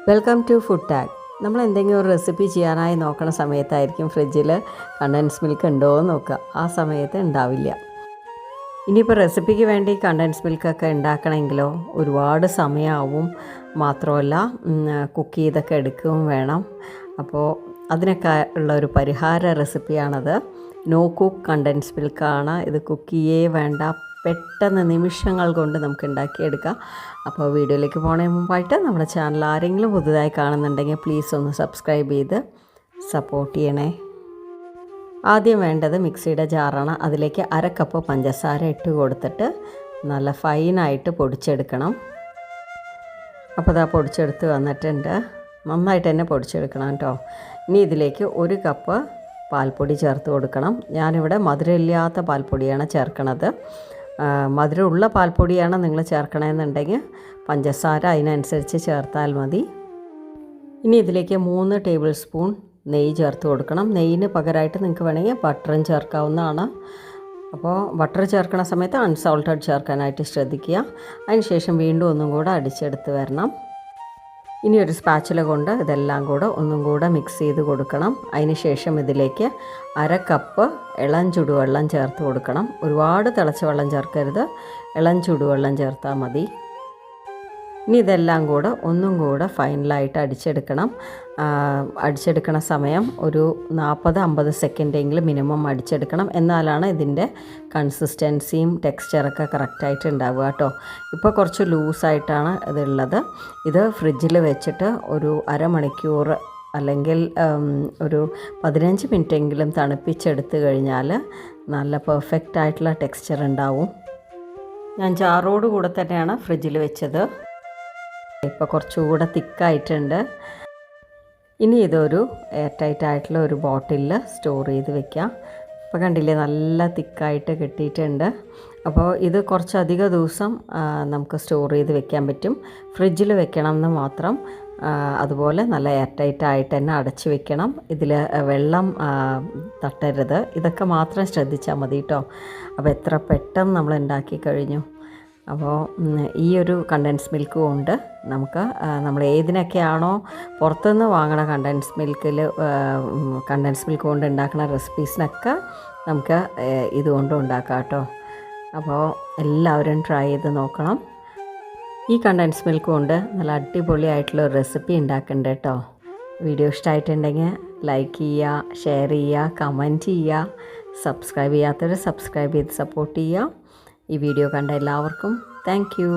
Welcome to food tag. നമ്മൾ എന്തെങ്കിലും ഒരു റെസിപ്പി ചെയ്യാനായി നോക്കണ സമയത്തായിരിക്കും ഫ്രിഡ്ജിൽ കണ്ടൻസ് മിൽക്ക് ഉണ്ടോ എന്ന് നോക്കുക. ആ സമയത്ത് ഉണ്ടാവില്ല. ഇനിയിപ്പോൾ റെസിപ്പിക്ക് വേണ്ടി കണ്ടൻസ് മിൽക്കൊക്കെ ഉണ്ടാക്കണമെങ്കിലോ ഒരുപാട് സമയമാവും. മാത്രമല്ല കുക്ക് ചെയ്തൊക്കെ എടുക്കുകയും വേണം. അപ്പോൾ അതിനൊക്കെ ഉള്ള ഒരു പരിഹാര റെസിപ്പിയാണത്. നോ കുക്ക് കണ്ടൻസ് മിൽക്കാണ്. ഇത് കുക്ക് ചെയ്യേ വേണ്ട, പെട്ടെന്ന് നിമിഷങ്ങൾ കൊണ്ട് നമുക്ക് ഉണ്ടാക്കിയെടുക്കാം. അപ്പോൾ വീഡിയോയിലേക്ക് പോകുന്നതിന് മുമ്പായിട്ട് നമ്മുടെ ചാനൽ ആരെങ്കിലും പുതുതായി കാണുന്നുണ്ടെങ്കിൽ പ്ലീസ് ഒന്ന് സബ്സ്ക്രൈബ് ചെയ്ത് സപ്പോർട്ട് ചെയ്യണേ. ആദ്യം വേണ്ടത് മിക്സിയുടെ ജാറാണ്. അതിലേക്ക് 1/2 കപ്പ് പഞ്ചസാര ഇട്ട് കൊടുത്തിട്ട് നല്ല ഫൈനായിട്ട് പൊടിച്ചെടുക്കണം. അപ്പോൾ ഇതാ പൊടിച്ചെടുത്ത് വന്നിട്ടുണ്ട്. നന്നായിട്ട് തന്നെ പൊടിച്ചെടുക്കണം കേട്ടോ. ഇനി ഇതിലേക്ക് 1 കപ്പ് പാൽപ്പൊടി ചേർത്ത് കൊടുക്കണം. ഞാനിവിടെ മധുരമില്ലാത്ത പാൽപ്പൊടിയാണ് ചേർക്കണത്. മധുരമുള്ള പാൽപ്പൊടിയാണ് നിങ്ങൾ ചേർക്കണമെന്നുണ്ടെങ്കിൽ പഞ്ചസാര അതിനനുസരിച്ച് ചേർത്താൽ മതി. ഇനി ഇതിലേക്ക് 3 ടേബിൾ സ്പൂൺ നെയ്യ് ചേർത്ത് കൊടുക്കണം. നെയ്യിന് പകരമായിട്ട് നിങ്ങൾക്ക് വേണമെങ്കിൽ ബട്ടറും ചേർക്കാവുന്നതാണ്. അപ്പോൾ ബട്ടർ ചേർക്കുന്ന സമയത്ത് അൺസോൾട്ടഡ് ചേർക്കാനായിട്ട് ശ്രദ്ധിക്കുക. അതിനുശേഷം വീണ്ടും ഒന്നും കൂടെ അടിച്ചെടുത്ത് വരണം. ഇനി ഒരു സ്പാച്ചുല കൊണ്ട് ഇതെല്ലാം കൂടെ ഒന്നും കൂടെ മിക്സ് ചെയ്ത് കൊടുക്കണം. അതിന് ശേഷം ഇതിലേക്ക് 1/2 കപ്പ് ഇളം ചുടുവെള്ളം ചേർത്ത് കൊടുക്കണം. ഒരുപാട് തിളച്ച വെള്ളം ചേർക്കരുത്, ഇളം ചുടുവെള്ളം ചേർത്താൽ മതി. ഇനി ഇതെല്ലാം കൂടെ ഒന്നും കൂടെ ഫൈനലായിട്ട് അടിച്ചെടുക്കണം. അടിച്ചെടുക്കണ സമയം ഒരു 40-50 സെക്കൻഡെങ്കിലും മിനിമം അടിച്ചെടുക്കണം. എന്നാലാണ് ഇതിൻ്റെ കൺസിസ്റ്റൻസിയും ടെക്സ്ചറൊക്കെ കറക്റ്റായിട്ട് ഉണ്ടാവുക കേട്ടോ. ഇപ്പോൾ കുറച്ച് ലൂസായിട്ടാണ് ഇതുള്ളത്. ഇത് ഫ്രിഡ്ജിൽ വെച്ചിട്ട് ഒരു അരമണിക്കൂർ അല്ലെങ്കിൽ ഒരു 15 മിനിറ്റെങ്കിലും തണുപ്പിച്ചെടുത്ത് കഴിഞ്ഞാൽ നല്ല പെർഫെക്റ്റ് ആയിട്ടുള്ള ടെക്സ്ചർ ഉണ്ടാവും. ഞാൻ ജാറോട് കൂടെ തന്നെയാണ് ഫ്രിഡ്ജിൽ വെച്ചത്. ഇപ്പോൾ കുറച്ചുകൂടെ തിക്കായിട്ടുണ്ട്. ഇനി ഇതൊരു എയർ ടൈറ്റ് ആയിട്ടുള്ള ഒരു ബോട്ടിലിൽ സ്റ്റോർ ചെയ്ത് വെക്കാം. ഇപ്പോൾ കണ്ടില്ലേ, നല്ല തിക്കായിട്ട് കിട്ടിയിട്ടുണ്ട്. അപ്പോൾ ഇത് കുറച്ചധികം ദിവസം നമുക്ക് സ്റ്റോർ ചെയ്ത് വെക്കാൻ പറ്റും. ഫ്രിഡ്ജിൽ വെക്കണം എന്ന് മാത്രം. അതുപോലെ നല്ല എയർ ടൈറ്റ് ആയിട്ട് തന്നെ അടച്ച് വെക്കണം. ഇതിൽ വെള്ളം തട്ടരുത്. ഇതൊക്കെ മാത്രം ശ്രദ്ധിച്ചാൽ മതി കേട്ടോ. അപ്പോൾ എത്ര പെട്ടെന്ന് നമ്മൾ ഉണ്ടാക്കി കഴിഞ്ഞു. അപ്പോൾ ഈ ഒരു കണ്ടൻസ് മിൽക്ക് കൊണ്ട് നമുക്ക് നമ്മൾ ഏതിനൊക്കെയാണോ പുറത്തുനിന്ന് വാങ്ങണ കണ്ടൻസ് മിൽക്ക് കൊണ്ട് ഉണ്ടാക്കുന്ന റെസിപ്പീസിനൊക്കെ നമുക്ക് ഇതുകൊണ്ട് ഉണ്ടാക്കാം കേട്ടോ. അപ്പോൾ എല്ലാവരും ട്രൈ ചെയ്ത് നോക്കണം. ഈ കണ്ടൻസ് മിൽക്ക് കൊണ്ട് നല്ല അടിപൊളിയായിട്ടുള്ള ഒരു റെസിപ്പി ഉണ്ടാക്കുന്നുണ്ട് കേട്ടോ. വീഡിയോ ഇഷ്ടമായിട്ടുണ്ടെങ്കിൽ ലൈക്ക് ചെയ്യുക, ഷെയർ ചെയ്യുക, കമൻറ്റ് ചെയ്യുക. സബ്സ്ക്രൈബ് ചെയ്യാത്തവർ സബ്സ്ക്രൈബ് ചെയ്ത് സപ്പോർട്ട് ചെയ്യുക. ഈ വീഡിയോ കണ്ട എല്ലാവർക്കും താങ്ക് യു.